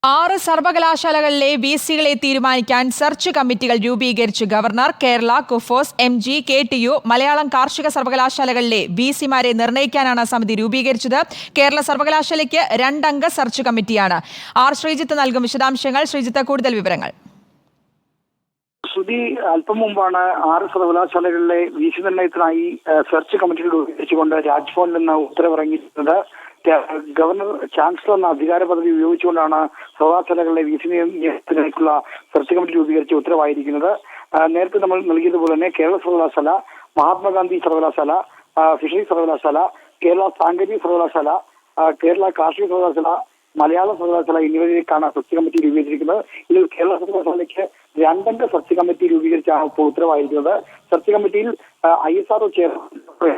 6 സർവകലാശാലകളിലെ വിസികളെ തീരുമാനിക്കാൻ സെർച്ച് കമ്മിറ്റികൾ രൂപീകരിച്ചു governor. Kerala, KUFOS, MG, KTU, Malayalam കാർഷിക സർവകലാശാലകളിലെ വിസിമാരെ നിർണ്ണയിക്കാനാണ് സമിതി രൂപീകരിച്ചത്. കേരള സർവകലാശാലയ്ക്ക് 2 അംഗ സെർച്ച് കമ്മിറ്റിയാണ്. ശ്രീജിത്ത് നൽകും വിശദാംശങ്ങൾ. ശ്രീജിത്ത്, കൂടുതൽ വിവരങ്ങൾ. ശ്രുതി, അല്പം മുമ്പാണ് 6 സർവകലാശാലകളിലെ വിസി നിർണ്ണയത്തിനായി സെർച്ച് കമ്മിറ്റികൾ രൂപീകരിച്ചുകൊണ്ട് രാജ്ഭവനിൽ നിന്ന് ഉത്തരവിറങ്ങിയിരുന്നത്. ഗവർണർ, ചാൻസലർ എന്ന അധികാര പദവി ഉപയോഗിച്ചുകൊണ്ടാണ് സർവകലാശാലകളിലെ വിസി നിയമനത്തിലേക്കുള്ള സെർച്ച് കമ്മിറ്റി രൂപീകരിച്ച ഉത്തരവായിരിക്കുന്നത്. നേരത്തെ നമ്മൾ നൽകിയതുപോലെ തന്നെ കേരള സർവകലാശാല, മഹാത്മാഗാന്ധി സർവകലാശാല, ഫിഷറീസ് സർവകലാശാല, കേരള സാങ്കേതിക സർവകലാശാല, കേരള കാർഷിക സർവകലാശാല, മലയാളം സർവകലാശാല എന്നിവയിലേക്കാണ് സെർച്ച് കമ്മിറ്റി രൂപീകരിച്ചിരിക്കുന്നത്. ഇതിൽ കേരള സർവകലാശാലയ്ക്ക് 2 അംഗ സെർച്ച് കമ്മിറ്റി രൂപീകരിച്ചാണ് ഇപ്പോൾ ഉത്തരവായിരിക്കുന്നത്. സെർച്ച് കമ്മിറ്റിയിൽ ISRO ചെയർമാൻ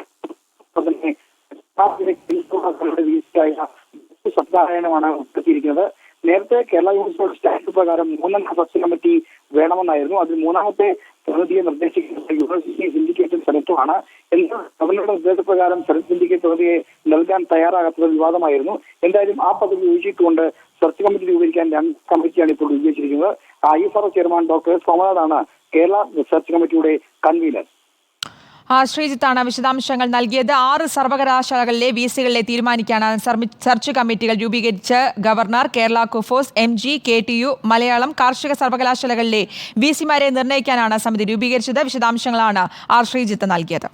സത്യായനമാണ് ഉൾപ്പെടുത്തിയിരിക്കുന്നത്. നേരത്തെ കേരള യൂണിവേഴ്സിറ്റി സ്റ്റാറ്റ്യൂട്ട് പ്രകാരം 3 അംഗ സെർച്ച് കമ്മിറ്റി വേണമെന്നായിരുന്നു. അതിൽ 3ാമത്തെ പ്രതിനിധിയെ നിർദ്ദേശിക്കുന്നത് യൂണിവേഴ്സിറ്റി സിൻഡിക്കേറ്റും സെനറ്റുമാണ്. എന്നാൽ ഗവർണറുടെ നിർദ്ദേശപ്രകാരം സെനറ്റ് സിൻഡിക്കേറ്റ് പ്രതിനിധിയെ നൽകാൻ തയ്യാറാകാത്തത് വിവാദമായിരുന്നു. എന്തായാലും ആ പദവി ഒഴിച്ചിട്ടുകൊണ്ട് സെർച്ച് കമ്മിറ്റി രൂപീകരിക്കാൻ 2 കമ്മിറ്റിയാണ് ഇപ്പോൾ രൂപീകരിച്ചിരിക്കുന്നത്. ISRO ചെയർമാൻ ഡോക്ടർ സോമനാഥാണ് കേരള സെർച്ച് കമ്മിറ്റിയുടെ കൺവീനർ. ശ്രീജിത്താണ് വിശദാംശങ്ങൾ നൽകിയത്. 6 സർവകലാശാലകളിലെ വിസികളെ തീരുമാനിക്കാനാണ് സെർച്ച് കമ്മിറ്റികൾ രൂപീകരിച്ച് governor. Kerala, KUFOS, MG, KTU, Malayalam കാർഷിക സർവകലാശാലകളിലെ വിസിമാരെ നിർണ്ണയിക്കാനാണ് സമിതി രൂപീകരിച്ചത്. വിശദാംശങ്ങളാണ് ശ്രീജിത്ത് നൽകിയത്.